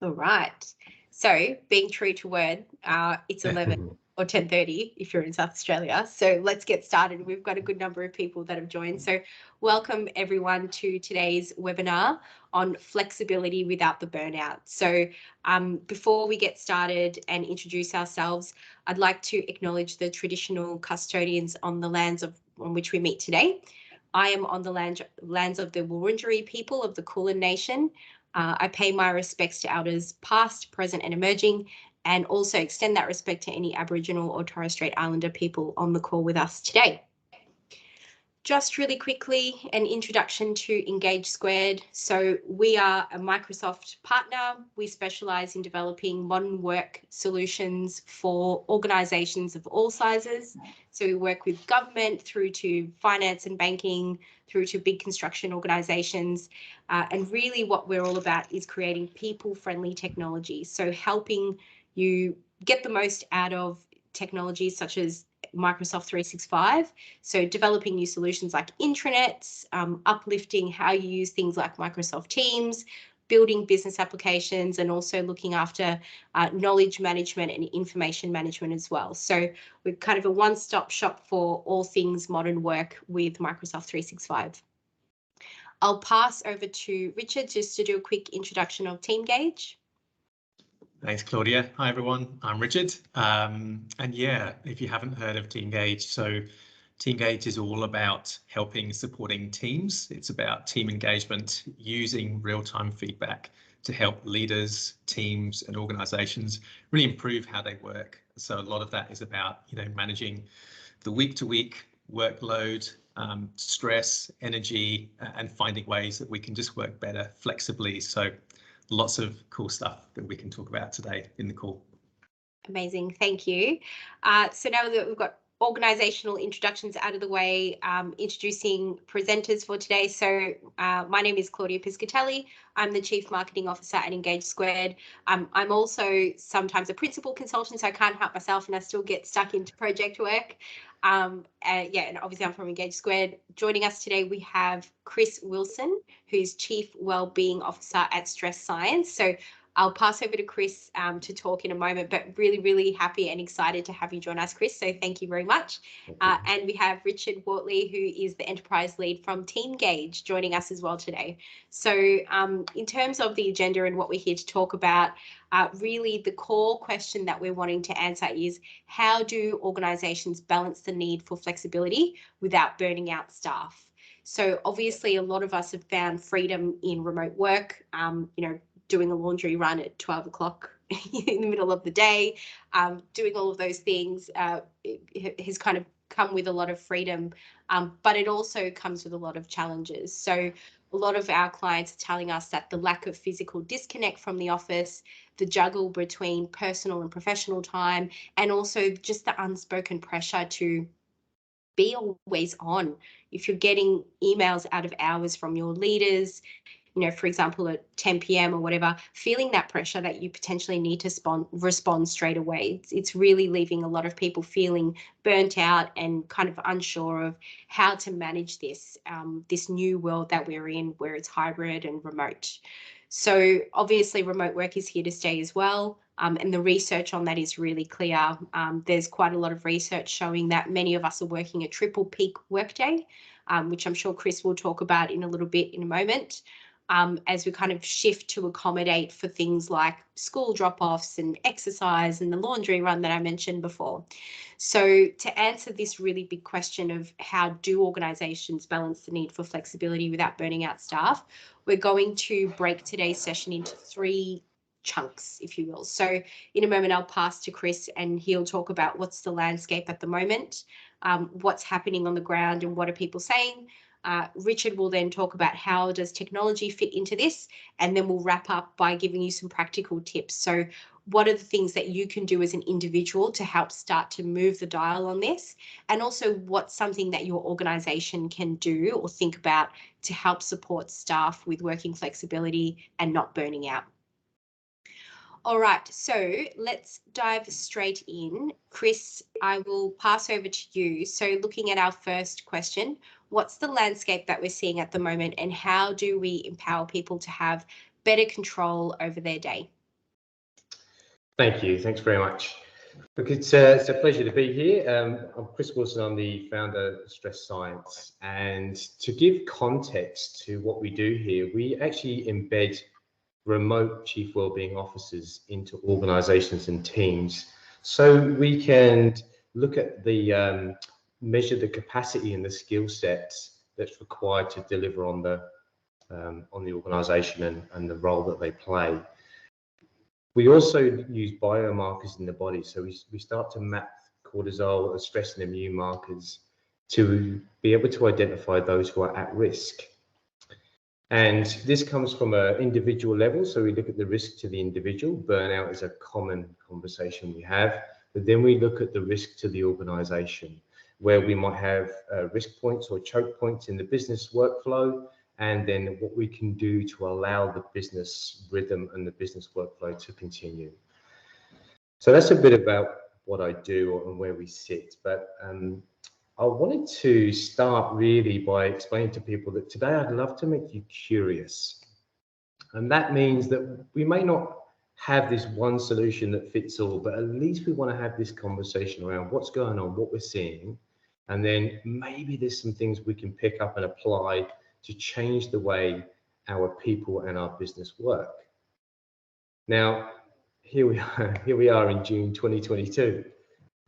All right. So being true to word, it's 11 or 10:30 if you're in South Australia. So let's get started. We've got a good number of people that have joined. So welcome everyone to today's webinar on flexibility without the burnout. So before we get started and introduce ourselves, I'd like to acknowledge the traditional custodians on the lands on which we meet today. I am on the lands of the Wurundjeri people of the Kulin Nation. I pay my respects to elders past, present and emerging, and also extend that respect to any Aboriginal or Torres Strait Islander people on the call with us today. Just really quickly, an introduction to Engage Squared. So we are a Microsoft partner. We specialise in developing modern work solutions for organisations of all sizes. So we work with government through to finance and banking, through to big construction organisations. And really what we're all about is creating people-friendly technology. So helping you get the most out of technologies such as Microsoft 365. So developing new solutions like intranets, uplifting how you use things like Microsoft Teams, building business applications, and also looking after knowledge management and information management as well. So we're kind of a one-stop shop for all things modern work with Microsoft 365. I'll pass over to Richard just to do a quick introduction of TeamGage. Thanks, Claudia. Hi, everyone. I'm Richard. And yeah, if you haven't heard of TeamGage, so TeamGage is all about supporting teams. It's about team engagement, using real-time feedback to help leaders, teams and organizations really improve how they work. So a lot of that is about, managing the week-to-week workload, stress, energy, and finding ways that we can just work better flexibly. So lots of cool stuff that we can talk about today in the call. Amazing, thank you. So now that we've got organisational introductions out of the way, introducing presenters for today. So my name is Claudia Piscatelli. I'm the Chief Marketing Officer at Engage Squared. I'm also sometimes a principal consultant, so I can't help myself and I still get stuck into project work. And obviously I'm from Engage Squared. Joining us today, we have Chris Wilson, who's Chief Wellbeing Officer at Stress Science. So I'll pass over to Chris to talk in a moment, but really, really happy and excited to have you join us, Chris. So thank you very much. And we have Richard Wortley, who is the Enterprise Lead from TeamGage, joining us as well today. So in terms of the agenda and what we're here to talk about, really the core question that we're wanting to answer is, how do organisations balance the need for flexibility without burning out staff? So obviously a lot of us have found freedom in remote work, doing a laundry run at 12 o'clock in the middle of the day, doing all of those things has kind of come with a lot of freedom, but it also comes with a lot of challenges. So a lot of our clients are telling us that the lack of physical disconnect from the office, the juggle between personal and professional time, and also just the unspoken pressure to be always on. If you're getting emails out of hours from your leaders, for example, at 10 p.m. or whatever, feeling that pressure that you potentially need to respond straight away. It's really leaving a lot of people feeling burnt out and kind of unsure of how to manage this new world that we're in, where it's hybrid and remote. So obviously remote work is here to stay as well. And the research on that is really clear. There's quite a lot of research showing that many of us are working a triple peak workday, which I'm sure Chris will talk about in a little bit in a moment. As we kind of shift to accommodate for things like school drop-offs and exercise and the laundry run that I mentioned before. So to answer this really big question of how do organisations balance the need for flexibility without burning out staff, we're going to break today's session into 3 chunks, if you will. So in a moment, I'll pass to Chris and he'll talk about what's the landscape at the moment, what's happening on the ground and what are people saying. Richard will then talk about how does technology fit into this, and then we'll wrap up by giving you some practical tips. So what are the things that you can do as an individual to help start to move the dial on this, and also what's something that your organisation can do or think about to help support staff with working flexibility and not burning out. All right, so let's dive straight in. Chris, I will pass over to you. So looking at our first question, what's the landscape that we're seeing at the moment and how do we empower people to have better control over their day? Thank you. Thanks very much. Look, it's a pleasure to be here. I'm Chris Wilson. I'm the founder of Stress Science. And to give context to what we do here, we actually embed remote chief wellbeing officers into organizations and teams so we can look at the measure the capacity and the skill sets that's required to deliver on the organization and the role that they play. We also use biomarkers in the body, so we start to map cortisol, stress and immune markers to be able to identify those who are at risk. And this comes from an individual level, so we look at the risk to the individual. Burnout is a common conversation we have, but then we look at the risk to the organization, where we might have risk points or choke points in the business workflow, and then what we can do to allow the business rhythm and the business workflow to continue. So that's a bit about what I do and where we sit. But I wanted to start really by explaining to people that today I'd love to make you curious. And that means that we may not have this one solution that fits all, but at least we want to have this conversation around what's going on, what we're seeing, and then maybe there's some things we can pick up and apply to change the way our people and our business work. Now, here we are in June 2022.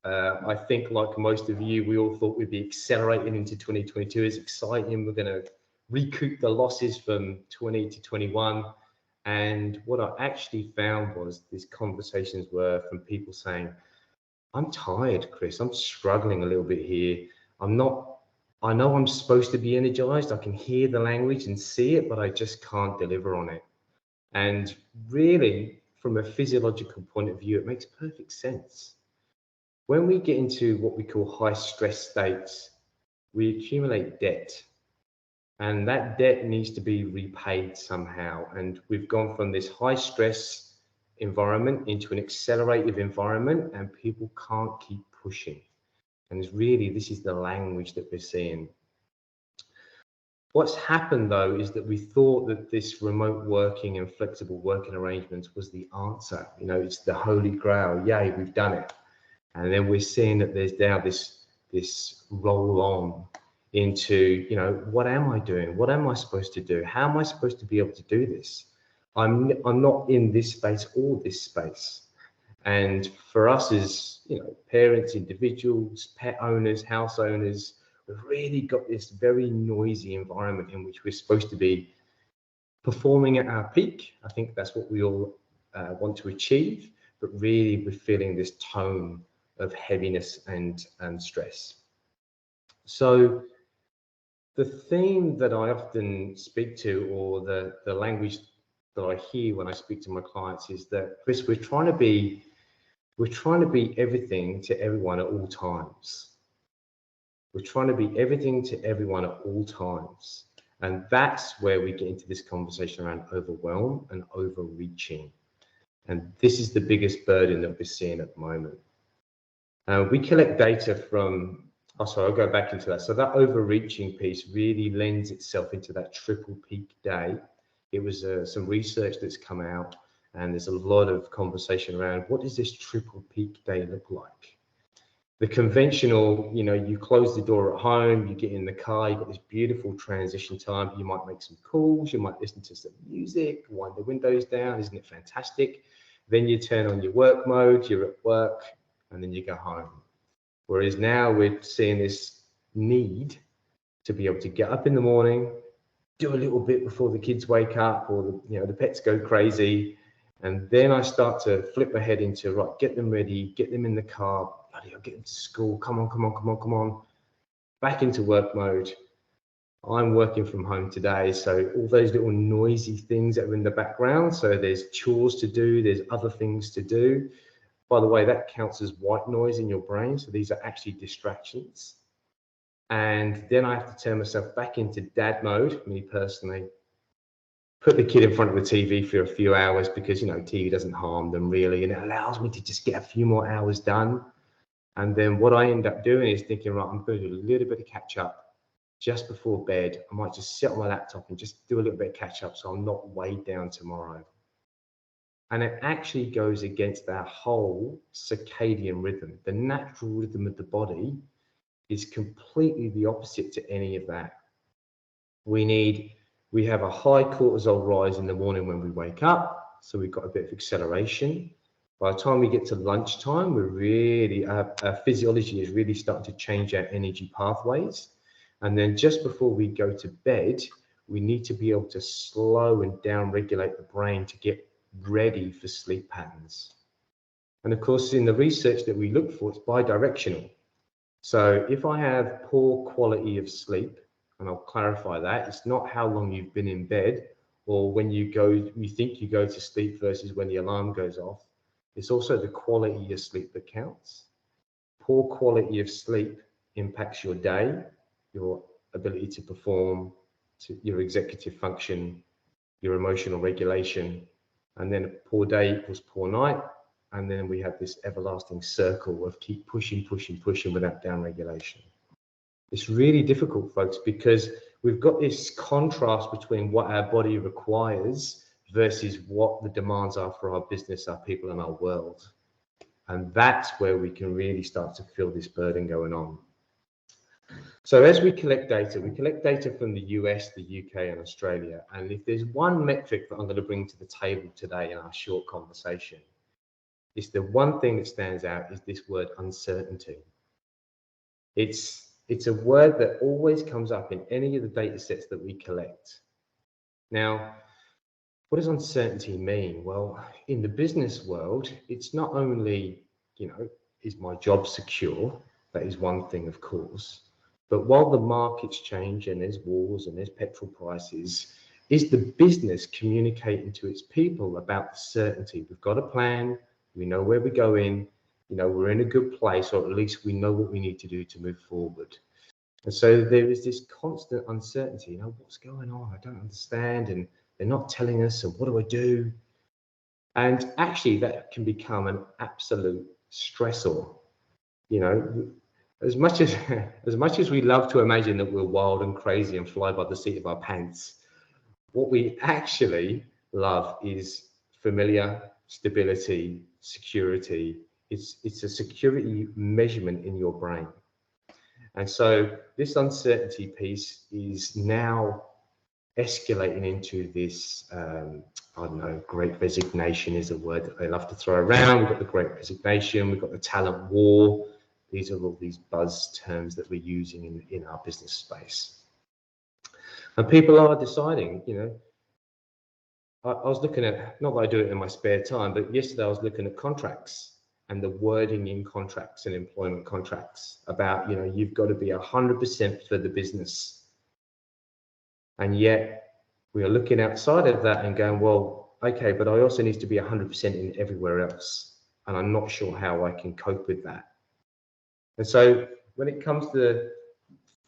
I think, like most of you, we all thought we'd be accelerating into 2022. It's exciting. We're going to recoup the losses from 20 to 21. And what I actually found was these conversations were from people saying, I'm tired, Chris. I'm struggling a little bit here. I know I'm supposed to be energized. I can hear the language and see it, but I just can't deliver on it. And really, from a physiological point of view, it makes perfect sense. When we get into what we call high stress states, we accumulate debt. And that debt needs to be repaid somehow. And we've gone from this high stress environment into an accelerative environment, and people can't keep pushing. And really, this is the language that we're seeing. What's happened, though, is that we thought that this remote working and flexible working arrangements was the answer. You know, it's the holy grail. Yay, we've done it. And then we're seeing that there's now this roll on into, you know, what am I doing? What am I supposed to do? How am I supposed to be able to do this? I'm not in this space or this space. And for us as, you know, parents, individuals, pet owners, house owners, we've really got this very noisy environment in which we're supposed to be performing at our peak. I think that's what we all want to achieve, but really we're feeling this tone of heaviness and stress. So the theme that I often speak to, or the language that I hear when I speak to my clients, is that, Chris, we're trying to be everything to everyone at all times. We're trying to be everything to everyone at all times. And that's where we get into this conversation around overwhelm and overreaching. And this is the biggest burden that we're seeing at the moment. We collect data from, I'll go back into that. So that overreaching piece really lends itself into that triple peak day. It was some research that's come out, and there's a lot of conversation around what does this triple peak day look like? The conventional, you know, you close the door at home, you get in the car, you've got this beautiful transition time. You might make some calls, you might listen to some music, wind the windows down. Isn't it fantastic? Then you turn on your work mode, you're at work, and then you go home. Whereas now we're seeing this need to be able to get up in the morning, do a little bit before the kids wake up or the pets go crazy. And then I start to flip ahead into, right, get them ready, get them in the car, bloody, I'll get them to school, come on. Back into work mode. I'm working from home today, so all those little noisy things that are in the background, so there's chores to do, there's other things to do. By the way, that counts as white noise in your brain, so these are actually distractions. And then I have to turn myself back into dad mode, me personally, put the kid in front of the TV for a few hours because, TV doesn't harm them really, and it allows me to just get a few more hours done. And then what I end up doing is thinking, right, I'm going to do a little bit of catch up just before bed. I might just sit on my laptop and just do a little bit of catch up so I'm not weighed down tomorrow. And it actually goes against our whole circadian rhythm. The natural rhythm of the body is completely the opposite to any of that. We have a high cortisol rise in the morning when we wake up, so we've got a bit of acceleration. By the time we get to lunchtime, our physiology is really starting to change our energy pathways. And then just before we go to bed, we need to be able to slow and down-regulate the brain to get ready for sleep patterns. And of course, in the research that we look for, it's bi-directional. So if I have poor quality of sleep, and I'll clarify that, it's not how long you've been in bed or when you think you go to sleep versus when the alarm goes off. It's also the quality of sleep that counts. Poor quality of sleep impacts your day, your ability to perform, to your executive function, your emotional regulation, and then a poor day equals poor night. And then we have this everlasting circle of keep pushing without down regulation. It's really difficult, folks, because we've got this contrast between what our body requires versus what the demands are for our business, our people, and our world. And that's where we can really start to feel this burden going on. So as we collect data from the US, the UK, and Australia. And if there's one metric that I'm going to bring to the table today in our short conversation, it's the one thing that stands out is this word uncertainty. It's a word that always comes up in any of the data sets that we collect. Now, what does uncertainty mean? Well, in the business world, it's not only, is my job secure? That is one thing, of course. But while the markets change and there's wars and there's petrol prices, is the business communicating to its people about the certainty? We've got a plan, we know where we're going, we're in a good place, or at least we know what we need to do to move forward. And so there is this constant uncertainty, what's going on? I don't understand, and they're not telling us, so what do I do? And actually that can become an absolute stressor. As much as we love to imagine that we're wild and crazy and fly by the seat of our pants, what we actually love is familiar, stability, security. It's a security measurement in your brain. And so this uncertainty piece is now escalating into this, great resignation is a word that they love to throw around. We've got the great resignation, we've got the talent war. These are all these buzz terms that we're using in our business space. And people are deciding, I was looking at, not that I do it in my spare time, but yesterday I was looking at contracts and the wording in contracts and employment contracts about, you've got to be 100% for the business. And yet we are looking outside of that and going, well, okay, but I also need to be 100% in everywhere else. And I'm not sure how I can cope with that. And so when it comes to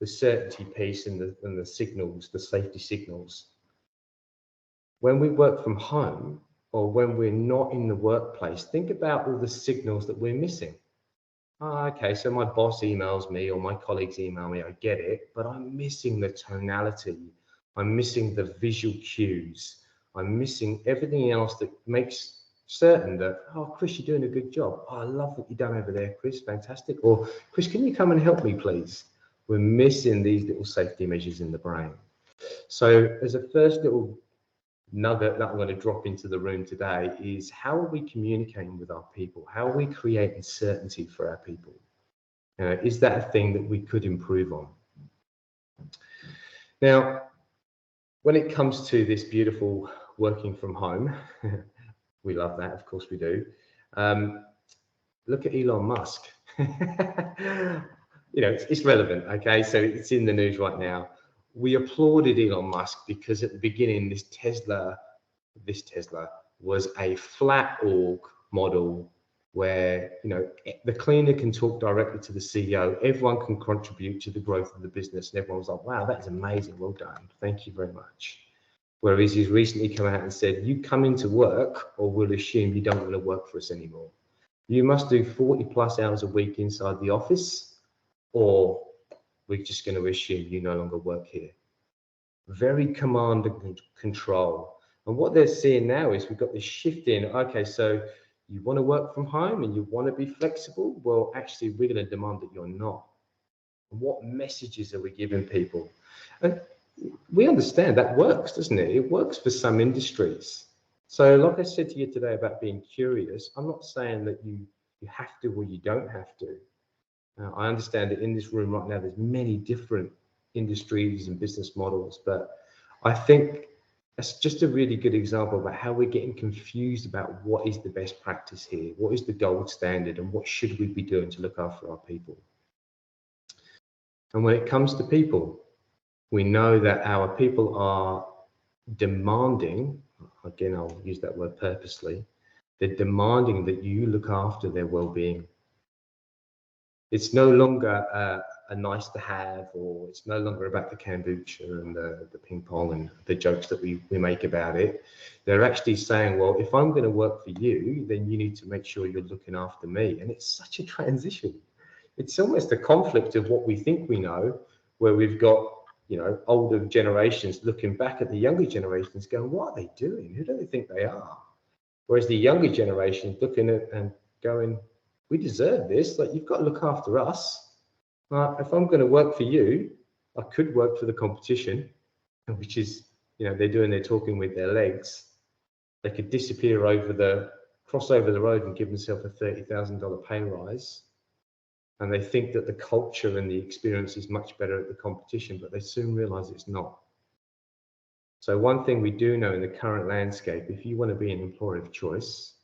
the certainty piece and the signals, the safety signals, when we work from home or when we're not in the workplace, think about all the signals that we're missing. Okay, so my boss emails me or my colleagues email me, I get it, but I'm missing the tonality. I'm missing the visual cues. I'm missing everything else that makes certain that, Chris, you're doing a good job. I love what you've done over there, Chris, fantastic. Or, Chris, can you come and help me, please? We're missing these little safety measures in the brain. So as a first little nugget that I'm going to drop into the room today is, how are we communicating with our people? How are we creating certainty for our people? Is that a thing that we could improve on? Now, when it comes to this beautiful working from home, we love that, of course we do. Look at Elon Musk. It's relevant, okay? So it's in the news right now. We applauded Elon Musk because at the beginning, this Tesla was a flat org model where, the cleaner can talk directly to the CEO, everyone can contribute to the growth of the business, and everyone was like, wow, that is amazing, well done, thank you very much. Whereas he's recently come out and said, you come into work or we'll assume you don't want to work for us anymore. You must do 40 plus hours a week inside the office, or we're just going to assume you no longer work here. Very command and control, And what they're seeing now is we've got this shift in, okay, so you want to work from home and you want to be flexible? Well, actually, we're going to demand that you're not. And what messages are we giving people? And we understand that works, doesn't it? It works for some industries. So like I said to you today about being curious, I'm not saying that you have to or you don't have to. I understand that in this room right now, there's many different industries and business models, but I think that's just a really good example about how we're getting confused about what is the best practice here, what is the gold standard, and what should we be doing to look after our people. And when it comes to people, we know that our people are demanding, again, I'll use that word purposely, they're demanding that you look after their well-being. It's no longer a nice to have, or it's no longer about the kombucha and the ping pong and the jokes that we make about it. They're actually saying, well, if I'm going to work for you, then you need to make sure you're looking after me. And it's such a transition. It's almost a conflict of what we think we know, where we've got, you know, older generations looking back at the younger generations going, what are they doing? Who do they think they are? Whereas the younger generation looking at and going, we deserve this. Like, you've got to look after us. If I'm going to work for you, I could work for the competition, which is, you know, they're doing their talking with their legs. They could disappear cross over the road and give themselves a $30,000 pay rise. And they think that the culture and the experience is much better at the competition, but they soon realize it's not. So one thing we do know in the current landscape, if you want to be an employer of choice,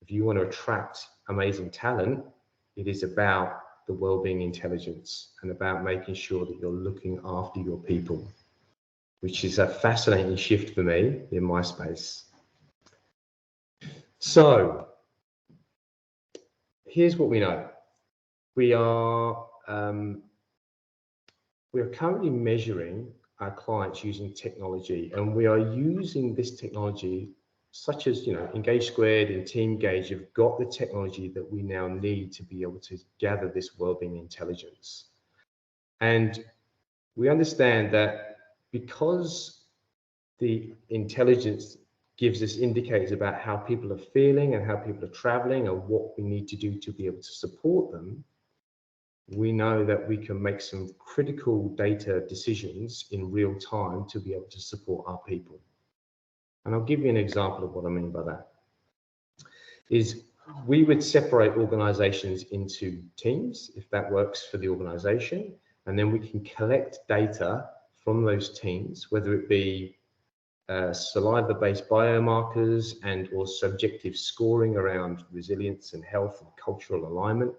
if you want to attract amazing talent, it is about the well-being intelligence and about making sure that you're looking after your people, which is a fascinating shift for me in my space. So here's what we know. We are currently measuring our clients using technology, and we are using this technology such as, you know, Engage Squared and Team Gauge have got the technology that we now need to be able to gather this wellbeing intelligence. And we understand that because the intelligence gives us indicators about how people are feeling and how people are traveling and what we need to do to be able to support them, we know that we can make some critical data decisions in real time to be able to support our people. And I'll give you an example of what I mean by that. Is we would separate organizations into teams, if that works for the organization, and then we can collect data from those teams, whether it be saliva-based biomarkers and or subjective scoring around resilience and health and cultural alignment.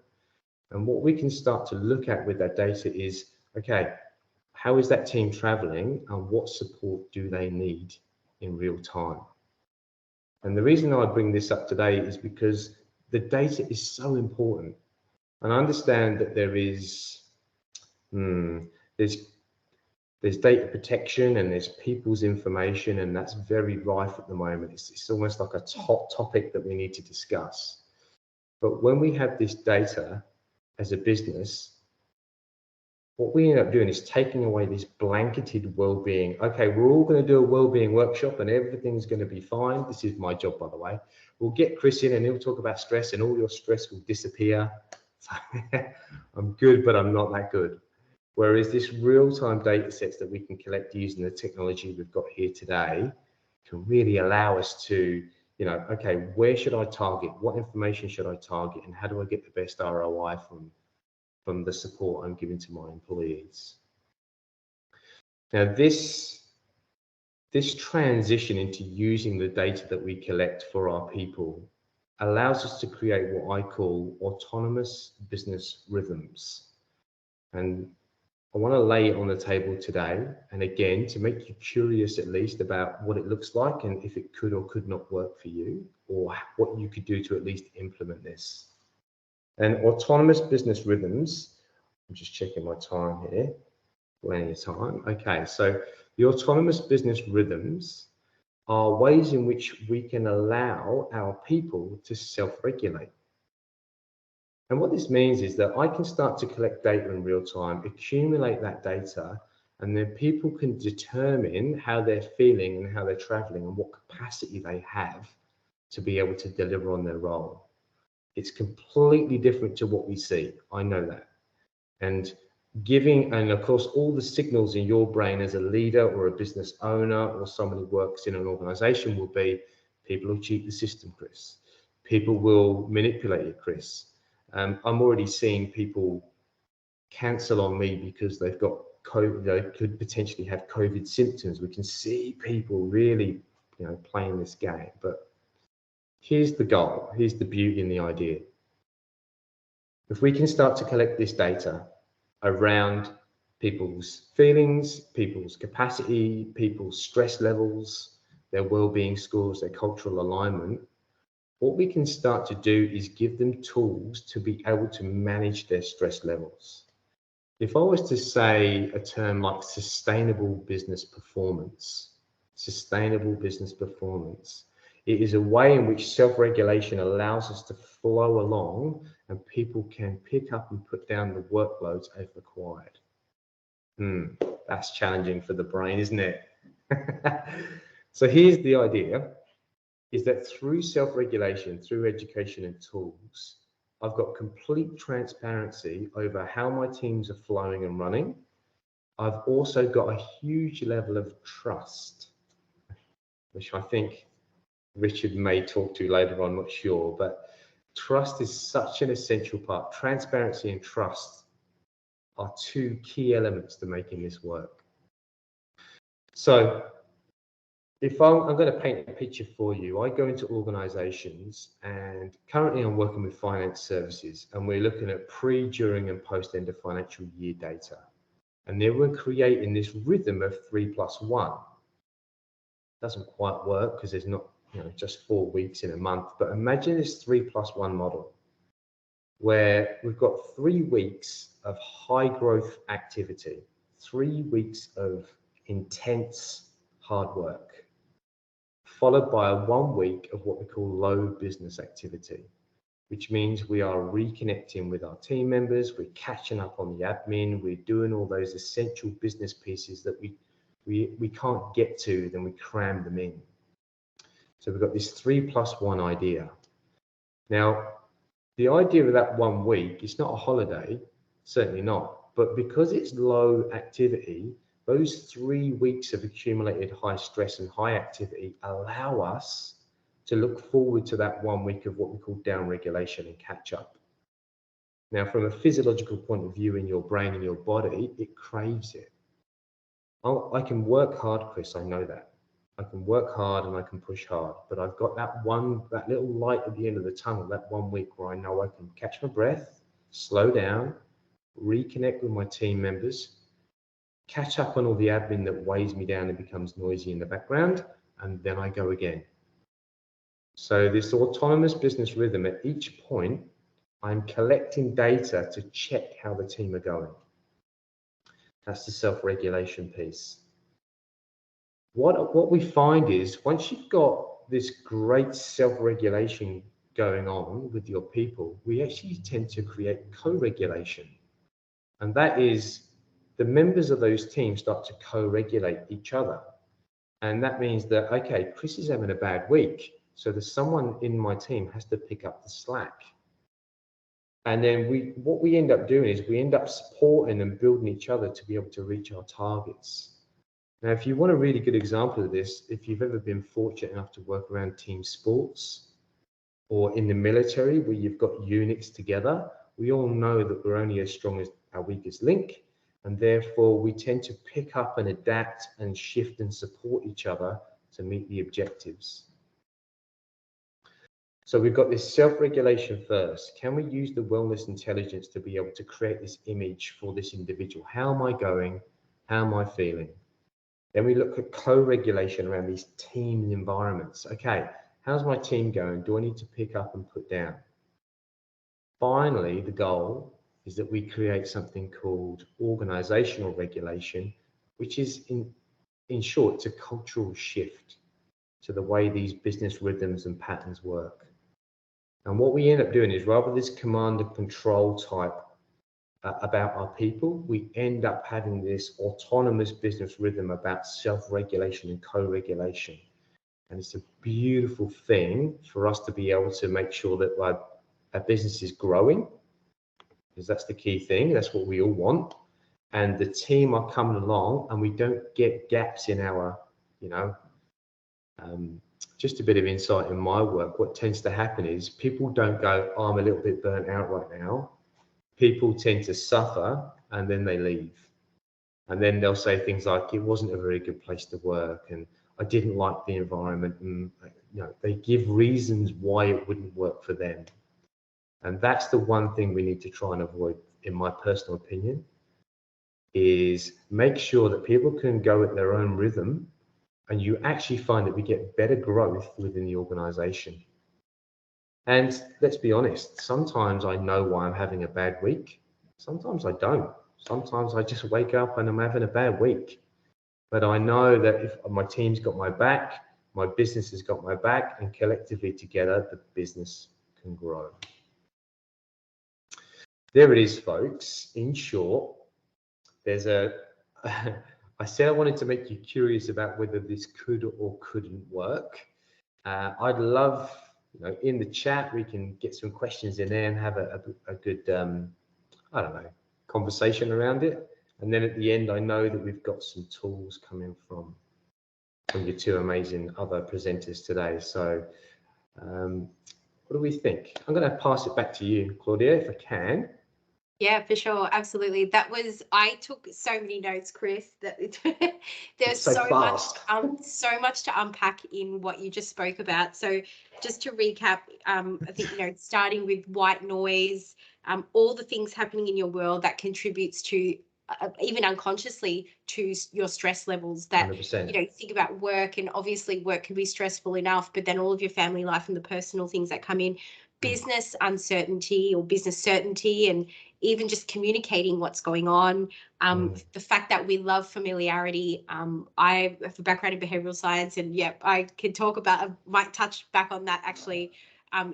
And what we can start to look at with that data is, okay, how is that team traveling and what support do they need in real time? And the reason I bring this up today is because the data is so important. And I understand that there is, there's data protection and there's people's information, and that's very rife at the moment. It's almost like a hot topic that we need to discuss. But when we have this data as a business, what we end up doing is taking away this blanketed well-being. Okay, we're all going to do a well-being workshop and everything's going to be fine. This is my job, by the way. We'll get Chris in and he'll talk about stress and all your stress will disappear. So, I'm good, but I'm not that good. Whereas this real-time data sets that we can collect using the technology we've got here today can really allow us to, you know, okay, where should I target? What information should I target? And how do I get the best ROI from the support I'm giving to my employees? Now, this transition into using the data that we collect for our people allows us to create what I call autonomous business rhythms. And I want to lay it on the table today, and again, to make you curious at least about what it looks like and if it could or could not work for you, or what you could do to at least implement this. And autonomous business rhythms, I'm just checking my time here, plenty of time. Okay, so the autonomous business rhythms are ways in which we can allow our people to self-regulate. And what this means is that I can start to collect data in real time, accumulate that data, And then people can determine how they're feeling and how they're traveling and what capacity they have to be able to deliver on their role. It's completely different to what we see. I know that. And of course, all the signals in your brain as a leader or a business owner or someone who works in an organization will be, people will cheat the system, Chris. People will manipulate you, Chris. I'm already seeing people cancel on me because they've got COVID, they could potentially have COVID symptoms. We can see people really, playing this game. But here's the goal. Here's the beauty in the idea. If we can start to collect this data around people's feelings, people's capacity, people's stress levels, their well-being scores, their cultural alignment, what we can start to do is give them tools to be able to manage their stress levels. If I was to say a term like sustainable business performance, it is a way in which self-regulation allows us to flow along and people can pick up and put down the workloads as required. That's challenging for the brain, isn't it? So here's the idea, is that through self-regulation, through education and tools, I've got complete transparency over how my teams are flowing and running. I've also got a huge level of trust, which I think Richard may talk to later on, I'm not sure, but trust is such an essential part. Transparency and trust are two key elements to making this work. So if I'm going to paint a picture for you, I go into organizations, and currently I'm working with finance services, and we're looking at pre, during and post end of financial year data. And then we're creating this rhythm of 3+1. Doesn't quite work because there's not just 4 weeks in a month, but imagine this 3+1 model where we've got 3 weeks of high growth activity, 3 weeks of intense hard work, followed by 1 week of what we call low business activity, which means we are reconnecting with our team members, we're catching up on the admin, we're doing all those essential business pieces that we can't get to, then we cram them in. So we've got this 3+1 idea. Now, the idea of that 1 week, it's not a holiday, certainly not, but because it's low activity, those 3 weeks of accumulated high stress and high activity allow us to look forward to that 1 week of what we call down regulation and catch up. Now, from a physiological point of view in your brain and your body, it craves it. I can work hard, Chris, I know that. I can work hard and I can push hard, but I've got that little light at the end of the tunnel, that 1 week where I know I can catch my breath, slow down, reconnect with my team members, catch up on all the admin that weighs me down and becomes noisy in the background, and then I go again. So this autonomous business rhythm, at each point, I'm collecting data to check how the team are going. That's the self-regulation piece. What we find is once you've got this great self-regulation going on with your people, we actually tend to create co-regulation. And that is the members of those teams start to co-regulate each other. And that means that, okay, Chris is having a bad week, so there's someone in my team has to pick up the slack. And then what we end up doing is we end up supporting and building each other to be able to reach our targets. Now, if you want a really good example of this, if you've ever been fortunate enough to work around team sports or in the military where you've got units together, we all know that we're only as strong as our weakest link. And therefore, we tend to pick up and adapt and shift and support each other to meet the objectives. So we've got this self-regulation first. Can we use the wellness intelligence to be able to create this image for this individual? How am I going? How am I feeling? Then we look at co-regulation around these team environments. Okay, how's my team going? Do I need to pick up and put down? Finally, the goal is that we create something called organisational regulation, which is in short, it's a cultural shift to the way these business rhythms and patterns work. And what we end up doing is rather this command and control type about our people, we end up having this autonomous business rhythm about self-regulation and co-regulation. And it's a beautiful thing for us to be able to make sure that our business is growing, because that's the key thing. That's what we all want. And the team are coming along, and we don't get gaps in our, just a bit of insight in my work. What tends to happen is people don't go, oh, I'm a little bit burnt out right now. People tend to suffer, and then they leave. And then they'll say things like, it wasn't a very good place to work, and I didn't like the environment. And they give reasons why it wouldn't work for them. And that's the one thing we need to try and avoid, in my personal opinion, is make sure that people can go at their own rhythm, and you actually find that we get better growth within the organization. And let's be honest, sometimes I know why I'm having a bad week. Sometimes I don't. Sometimes I just wake up and I'm having a bad week. But I know that if my team's got my back, my business has got my back, and collectively together, the business can grow. There it is, folks. In short, there's I said I wanted to make you curious about whether this could or couldn't work. I'd love, in the chat, we can get some questions in there and have a good, conversation around it. And then at the end, I know that we've got some tools coming from your two amazing other presenters today. So what do we think? I'm going to pass it back to you, Claudia, if I can. Yeah, for sure. Absolutely. I took so many notes, Chris, that there's so much to unpack in what you just spoke about. So just to recap, I think, starting with white noise, all the things happening in your world that contributes to, even unconsciously, to your stress levels that, 100%. Think about work, and obviously work can be stressful enough, but then all of your family life and the personal things that come in, business uncertainty or business certainty, and even just communicating what's going on. The fact that we love familiarity. I have a background in behavioral science, and I might touch back on that actually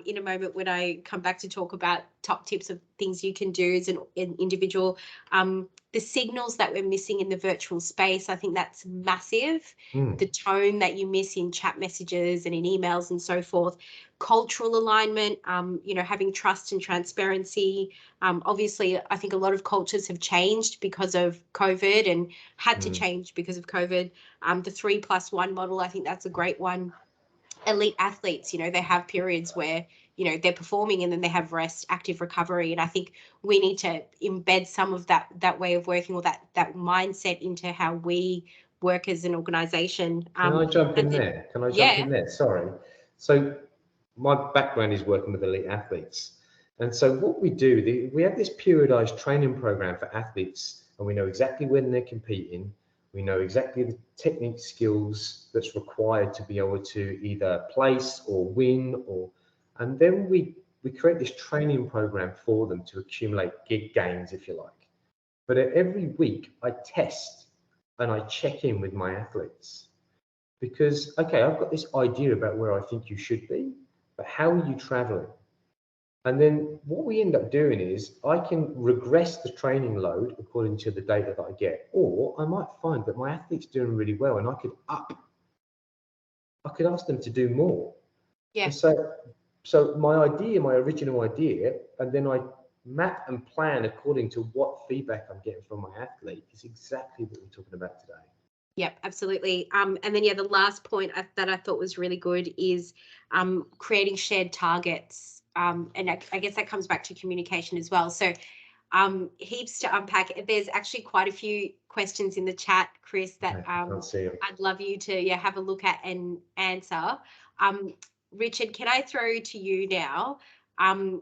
in a moment when I come back to talk about top tips of things you can do as an individual. The signals that we're missing in the virtual space, I think that's massive. The tone that you miss in chat messages and in emails and so forth. Cultural alignment, having trust and transparency. Obviously, I think a lot of cultures have changed because of COVID and had to change because of COVID. The 3+1 model, I think that's a great one. Elite athletes, they have periods where, they're performing, and then they have rest, active recovery. And I think we need to embed some of that way of working, or that mindset, into how we work as an organization. Can I jump in there? Sorry. So my background is working with elite athletes. And so what we do, we have this periodized training program for athletes, and we know exactly when they're competing. We know exactly the technique skills that's required to be able to either place or win, and then we create this training program for them to accumulate gig gains, if you like. But every week I test and I check in with my athletes, because, okay, I've got this idea about where I think you should be, but how are you traveling? And then what we end up doing is I can regress the training load according to the data that I get, or I might find that my athlete's doing really well, and I could ask them to do more. Yeah. And so my original idea, and then I map and plan according to what feedback I'm getting from my athlete, is exactly what we're talking about today. Yep, absolutely. And then, the last point that I thought was really good is creating shared targets. And I guess that comes back to communication as well. So heaps to unpack. There's actually quite a few questions in the chat, Chris, that I'd love you to have a look at and answer. Richard, can I throw to you now? I'm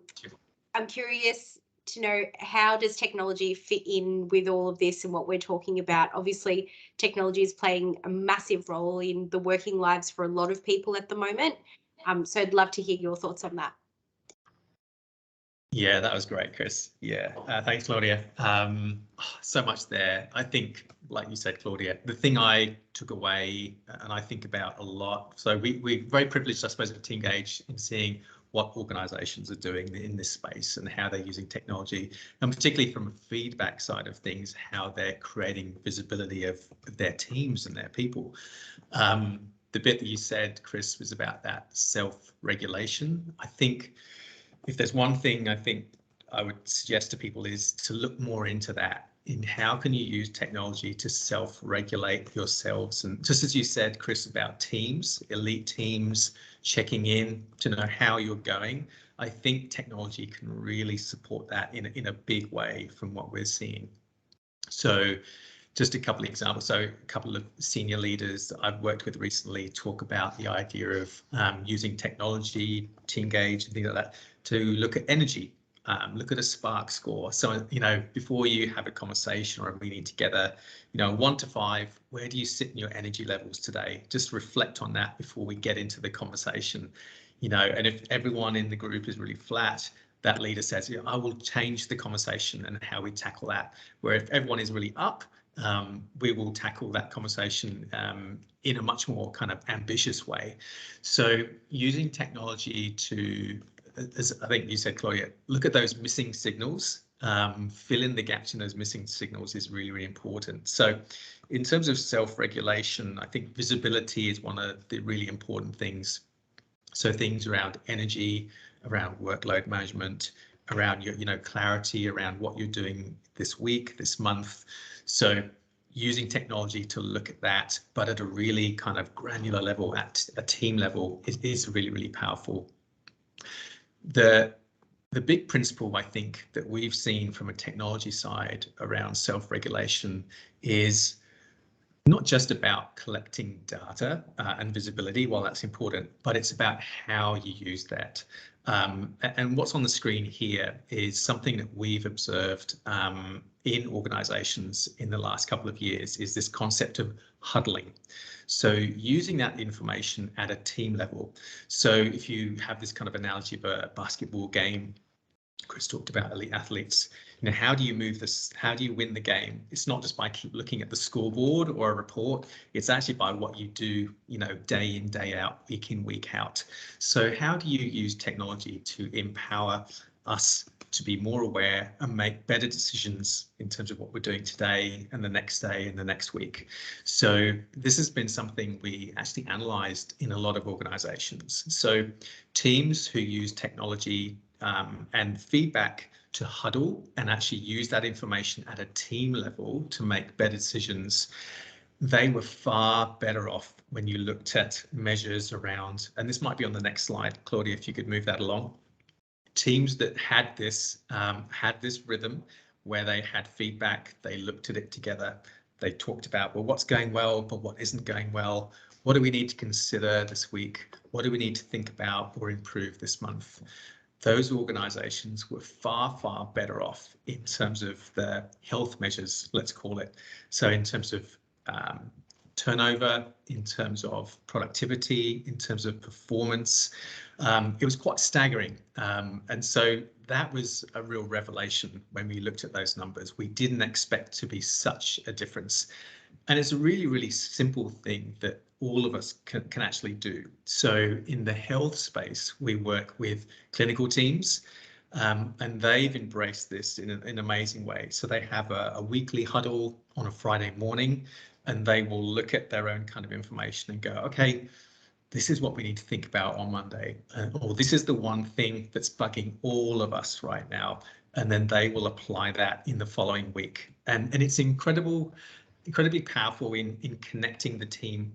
curious to know, how does technology fit in with all of this and what we're talking about? Obviously, technology is playing a massive role in the working lives for a lot of people at the moment. So I'd love to hear your thoughts on that. Yeah, that was great, Chris. Yeah, thanks, Claudia. So much there. I think, like you said, Claudia, the thing I took away and I think about a lot. So we're very privileged, I suppose, at TeamGage in seeing what organisations are doing in this space and how they're using technology, and particularly from a feedback side of things, how they're creating visibility of their teams and their people. The bit that you said, Chris, was about that self-regulation. I think if there's one thing I think I would suggest to people is to look more into that, in how can you use technology to self-regulate yourselves. And just as you said, Chris, about teams, elite teams, checking in to know how you're going, I think technology can really support that in a big way from what we're seeing. So just a couple of examples. So a couple of senior leaders that I've worked with recently talk about the idea of using technology, Teamgage and things like that, to look at energy, look at a spark score. So, you know, before you have a conversation or a meeting together, you know, 1 to 5, where do you sit in your energy levels today? Just reflect on that before we get into the conversation, you know, and if everyone in the group is really flat, that leader says, yeah, I will change the conversation and how we tackle that. Where if everyone is really up, we will tackle that conversation in a much more kind of ambitious way. So using technology to, as I think you said, Claudia, look at those missing signals, fill in the gaps in those missing signals is really, really important. So in terms of self-regulation, I think visibility is one of the really important things. So things around energy, around workload management, around your, you know, clarity around what you're doing this week, this month. So using technology to look at that, but at a really kind of granular level, at a team level, is really, really powerful. The big principle, I think, that we've seen from a technology side around self-regulation is not just about collecting data and visibility, while that's important, but it's about how you use that. And what's on the screen here is something that we've observed in organisations in the last couple of years, is this concept of huddling. So using that information at a team level. So if you have this kind of analogy of a basketball game, Chris talked about elite athletes, you know, how do you move this? How do you win the game? It's not just by keep looking at the scoreboard or a report. It's actually by what you do, you know, day in, day out, week in, week out. So how do you use technology to empower us to be more aware and make better decisions in terms of what we're doing today and the next day and the next week? So this has been something we actually analysed in a lot of organisations. So teams who use technology and feedback to huddle and actually use that information at a team level to make better decisions, they were far better off when you looked at measures around, and this might be on the next slide, Claudia, if you could move that along. Teams that had this rhythm where they had feedback, they looked at it together, they talked about, well, what's going well, but what isn't going well? What do we need to consider this week? What do we need to think about or improve this month? Those organisations were far, far better off in terms of the health measures, let's call it. So in terms of turnover, in terms of productivity, in terms of performance, it was quite staggering. And so that was a real revelation when we looked at those numbers. We didn't expect to be such a difference. And it's a really, really simple thing that all of us can actually do. So in the health space, we work with clinical teams, and they've embraced this in an amazing way. So they have a weekly huddle on a Friday morning, and they will look at their own kind of information and go, okay, this is what we need to think about on Monday, or this is the one thing that's bugging all of us right now. And then they will apply that in the following week. And it's incredibly powerful in connecting the team.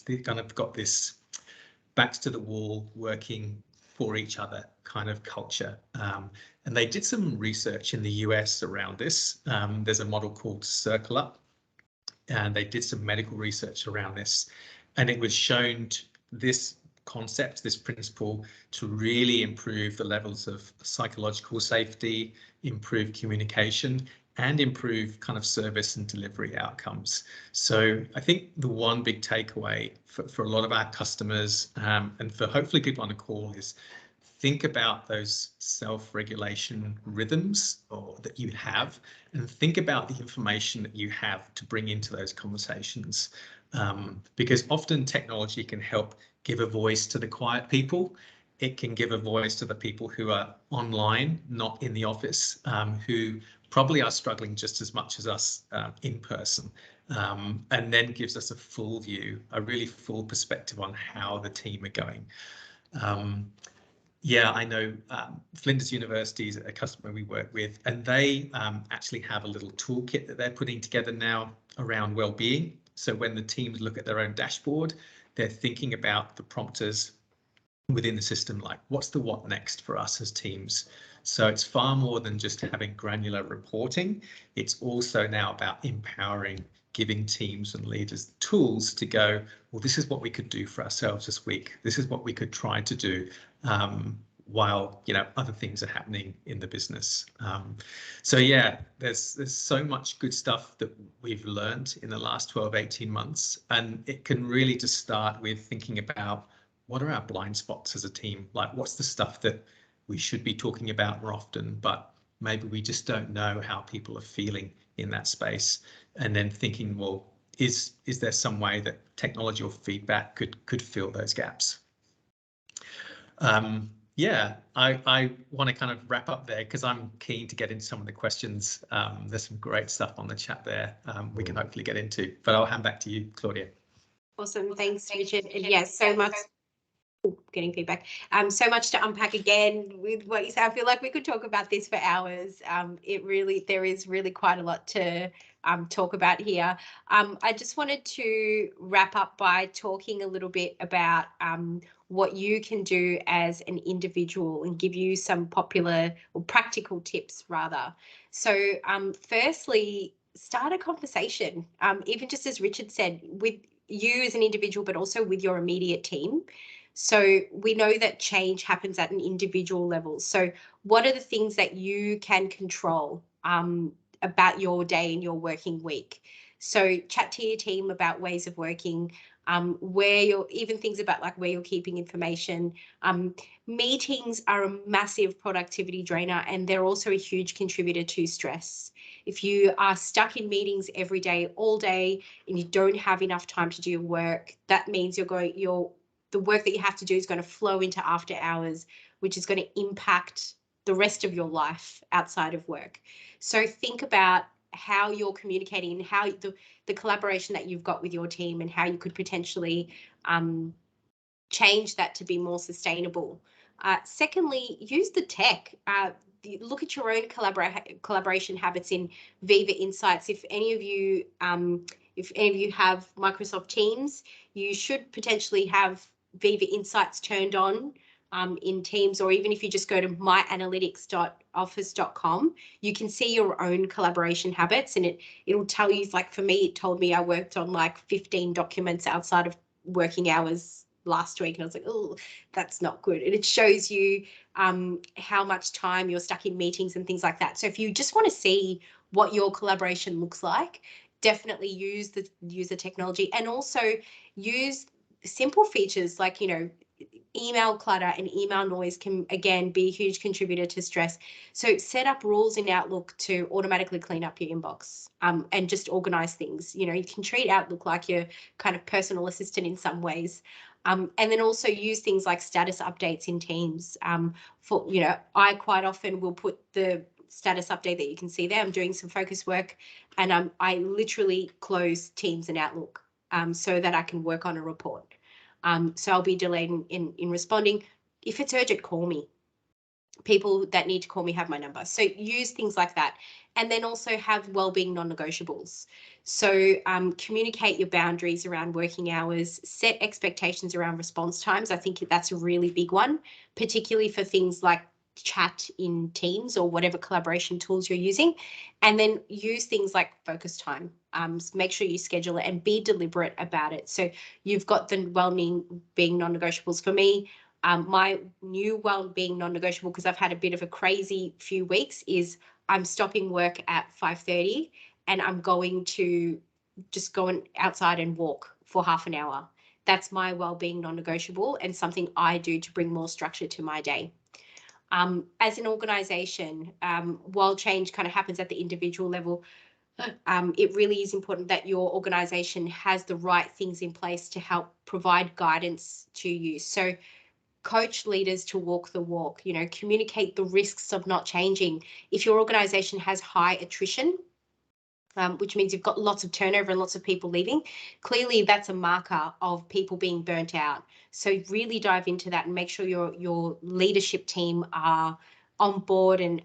They've kind of got this backs to the wall, working for each other kind of culture. And they did some research in the US around this. There's a model called Circle Up, and they did some medical research around this. And it was shown this concept, this principle, to really improve the levels of psychological safety, improve communication, and improve kind of service and delivery outcomes. So I think the one big takeaway for a lot of our customers, and for hopefully people on the call, is think about those self-regulation rhythms that you have, and think about the information that you have to bring into those conversations. Because often technology can help give a voice to the quiet people, it can give a voice to the people who are online, not in the office, who probably are struggling just as much as us in person, and then gives us a full view, a really full perspective on how the team are going. Yeah, I know Flinders University is a customer we work with, and they actually have a little toolkit that they're putting together now around well-being. So when the teams look at their own dashboard, they're thinking about the prompters within the system, like what's the what next for us as teams. So it's far more than just having granular reporting. It's also now about empowering, giving teams and leaders tools to go, well, this is what we could do for ourselves this week. This is what we could try to do while, you know, other things are happening in the business. So yeah, there's so much good stuff that we've learned in the last 12, 18 months. And it can really just start with thinking about, what are our blind spots as a team? Like, what's the stuff that we should be talking about more often, but maybe we just don't know how people are feeling in that space? And then thinking, well, is there some way that technology or feedback could fill those gaps? Yeah, I want to kind of wrap up there because I'm keen to get into some of the questions. There's some great stuff on the chat there we can hopefully get into, but I'll hand back to you, Claudia. Awesome, thanks, Richard. And yes, so much. Getting feedback. So much to unpack again with what you say. I feel like we could talk about this for hours. There is really quite a lot to talk about here. I just wanted to wrap up by talking a little bit about what you can do as an individual and give you some popular or practical tips rather. So firstly, start a conversation, even just as Richard said, with you as an individual, but also with your immediate team. So we know that change happens at an individual level. So what are the things that you can control about your day and your working week? So chat to your team about ways of working, even things about like where you're keeping information. Meetings are a massive productivity drainer, and they're also a huge contributor to stress. If you are stuck in meetings every day, all day, and you don't have enough time to do your work, that means the work that you have to do is going to flow into after hours, which is going to impact the rest of your life outside of work. So think about how you're communicating and how the collaboration that you've got with your team and how you could potentially change that to be more sustainable. Secondly, use the tech. Look at your own collaboration habits in Viva Insights. If any of you have Microsoft Teams, you should potentially have Viva Insights turned on in Teams, or even if you just go to myanalytics.office.com, you can see your own collaboration habits, and it'll tell you, like for me, it told me I worked on like 15 documents outside of working hours last week, and I was like, oh, that's not good. And it shows you how much time you're stuck in meetings and things like that. So if you just want to see what your collaboration looks like, definitely use the technology, and also use simple features like, you know, email clutter and email noise can again be a huge contributor to stress. So set up rules in Outlook to automatically clean up your inbox and just organize things. You know, you can treat Outlook like your kind of personal assistant in some ways. And then also use things like status updates in Teams. For, you know, I quite often will put the status update that you can see there. I'm doing some focus work, and I literally close Teams and Outlook so that I can work on a report. So I'll be delayed in responding. If it's urgent, call me. People that need to call me have my number. So use things like that. And then also have wellbeing non-negotiables. So communicate your boundaries around working hours, set expectations around response times. I think that's a really big one, particularly for things like chat in Teams or whatever collaboration tools you're using. And then use things like focus time. Make sure you schedule it and be deliberate about it. So you've got the well-being non-negotiables. For me, my new well-being non-negotiable, because I've had a bit of a crazy few weeks, is I'm stopping work at 5:30 and I'm going to just go outside and walk for half an hour. That's my well-being non-negotiable and something I do to bring more structure to my day. As an organisation, while change kind of happens at the individual level, it really is important that your organisation has the right things in place to help provide guidance to you. So coach leaders to walk the walk, communicate the risks of not changing. If your organization has high attrition, which means you've got lots of turnover and lots of people leaving, clearly that's a marker of people being burnt out. So really dive into that and make sure your leadership team are on board and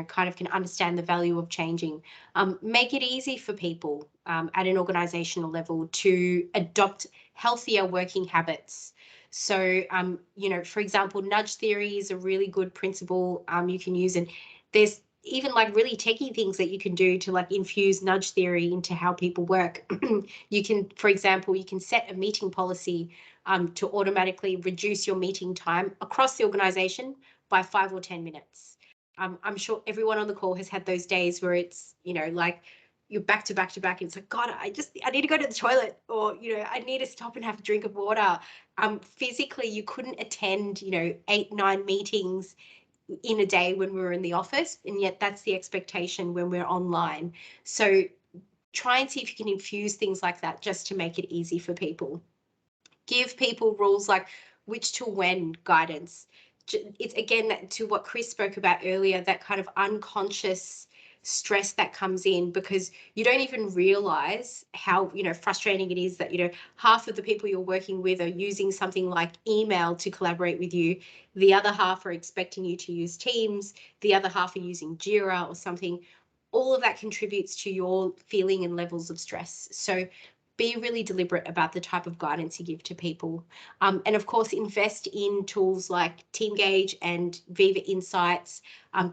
kind of can understand the value of changing. Make it easy for people at an organizational level to adopt healthier working habits. So for example, nudge theory is a really good principle you can use, and there's even like really techie things that you can do to like infuse nudge theory into how people work. You can, for example, you can set a meeting policy to automatically reduce your meeting time across the organization by 5 or 10 minutes. I'm sure everyone on the call has had those days where it's, like you're back to back to back. And it's like, God, I need to go to the toilet, or, I need to stop and have a drink of water. Physically, you couldn't attend, 8, 9 meetings in a day when we were in the office, and yet that's the expectation when we're online. So try and see if you can infuse things like that just to make it easy for people. Give people rules like which to when guidance. It's again to what Chris spoke about earlier, that kind of unconscious stress that comes in because you don't even realize how frustrating it is that half of the people you're working with are using something like email to collaborate with you, the other half are expecting you to use Teams, the other half are using Jira or something. All of that contributes to your feeling and levels of stress. So be really deliberate about the type of guidance you give to people. And of course, invest in tools like TeamGauge and Viva Insights.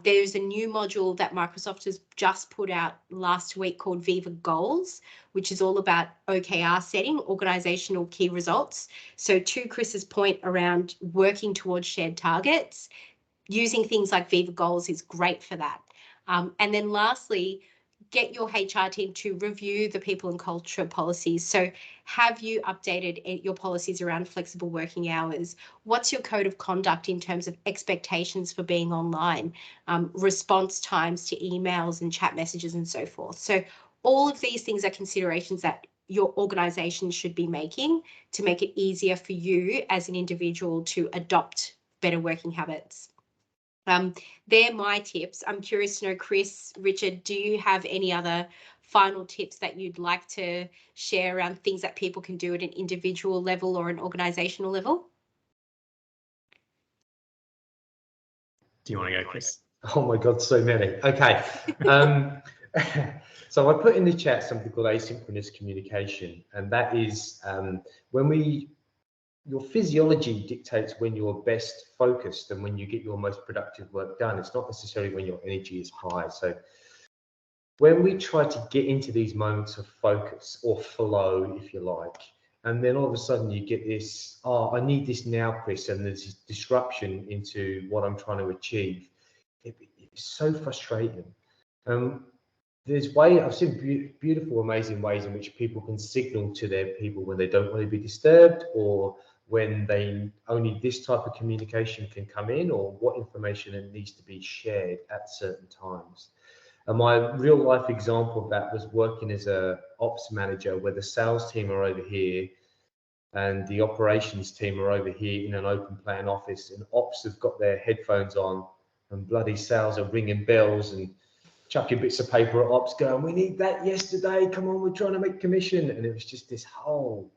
There's a new module that Microsoft has just put out last week called Viva Goals, which is all about OKR setting, organizational key results. So to Chris's point around working towards shared targets, using things like Viva Goals is great for that. And then lastly, get your HR team to review the people and culture policies. So have you updated your policies around flexible working hours? What's your code of conduct in terms of expectations for being online, response times to emails and chat messages and so forth? So all of these things are considerations that your organization should be making to make it easier for you as an individual to adopt better working habits. They're my tips. I'm curious to know, Chris, Richard, do you have any other final tips that you'd like to share around things that people can do at an individual level or an organizational level? Do you want to go, Chris? Oh my God, so many. Okay. So I put in the chat something called asynchronous communication, and that is your physiology dictates when you're best focused and when you get your most productive work done. It's not necessarily when your energy is high. So when we try to get into these moments of focus or flow, if you like, and then all of a sudden you get this, oh, I need this now, Chris, and there's this disruption into what I'm trying to achieve. It's so frustrating. I've seen beautiful, amazing ways in which people can signal to their people when they don't want to be disturbed, or when only this type of communication can come in, or what information needs to be shared at certain times. And my real life example of that was working as a ops manager, where the sales team are over here and the operations team are over here in an open plan office, and ops have got their headphones on and bloody sales are ringing bells and chucking bits of paper at ops going, we need that yesterday, come on, we're trying to make commission. And it was just this whole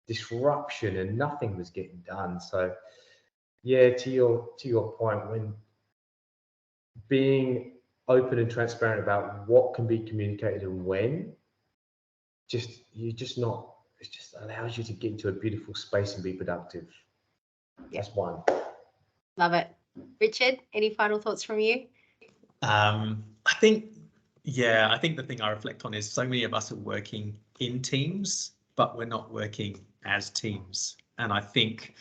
disruption and nothing was getting done. So yeah, to your point, when being open and transparent about what can be communicated and when, it just allows you to get into a beautiful space and be productive. That's one. Love it. Richard, any final thoughts from you? I think the thing I reflect on is so many of us are working in teams, but we're not working as teams. And I think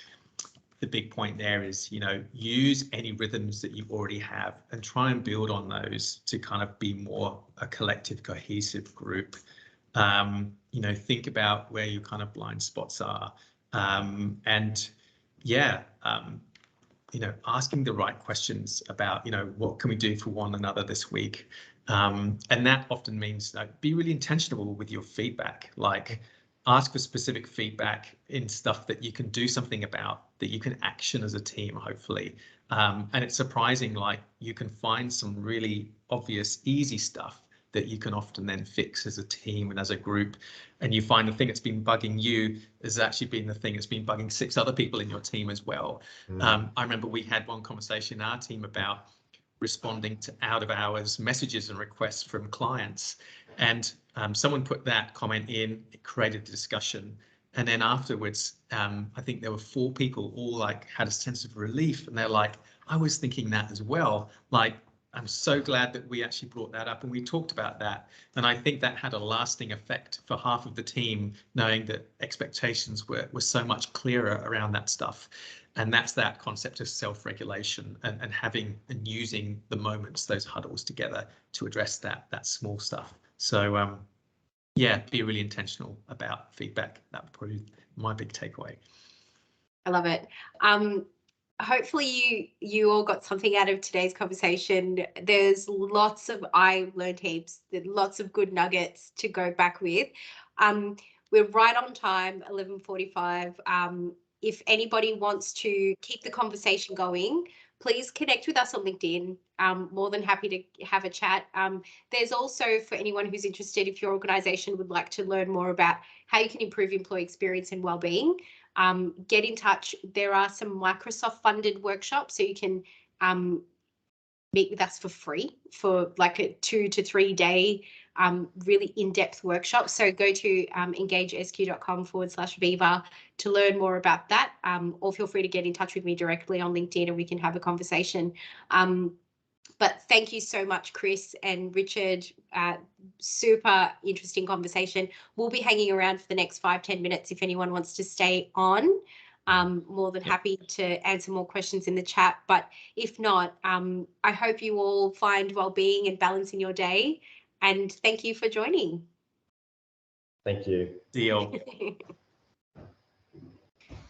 the big point there is, use any rhythms that you already have and try and build on those to kind of be more a collective, cohesive group. Think about where your kind of blind spots are. Asking the right questions about, what can we do for one another this week? And that often means be really intentional with your feedback. Like, ask for specific feedback in stuff that you can do something about, that you can action as a team, hopefully. And it's surprising, like you can find some really obvious, easy stuff that you can often then fix as a team and as a group. And you find the thing that's been bugging you has actually been the thing that's been bugging 6 other people in your team as well. I remember we had one conversation in our team about responding to out of hours messages and requests from clients. And someone put that comment in, it created a discussion. And then afterwards, I think there were 4 people all like had a sense of relief, and they're like, I was thinking that as well. Like, I'm so glad that we actually brought that up and we talked about that. And I think that had a lasting effect for half of the team, knowing that expectations were so much clearer around that stuff. And that's that concept of self-regulation and having and using the moments, those huddles together to address that small stuff. So yeah, be really intentional about feedback. That would probably be my big takeaway. I love it. Hopefully you all got something out of today's conversation. There's lots of, I learned heaps, there's lots of good nuggets to go back with. We're right on time, 11:45. If anybody wants to keep the conversation going, please connect with us on LinkedIn. More than happy to have a chat. There's also, for anyone who's interested, if your organisation would like to learn more about how you can improve employee experience and wellbeing, get in touch. There are some Microsoft funded workshops, so you can meet with us for free for like a 2 to 3 day really in-depth workshop. So go to engagesq.com/Viva to learn more about that, or feel free to get in touch with me directly on LinkedIn and we can have a conversation. But thank you so much, Chris and Richard. Super interesting conversation. We'll be hanging around for the next 5-10 minutes if anyone wants to stay on. More than happy to answer more questions in the chat. But if not, I hope you all find well-being and balance in your day. And thank you for joining. Thank you. Deal.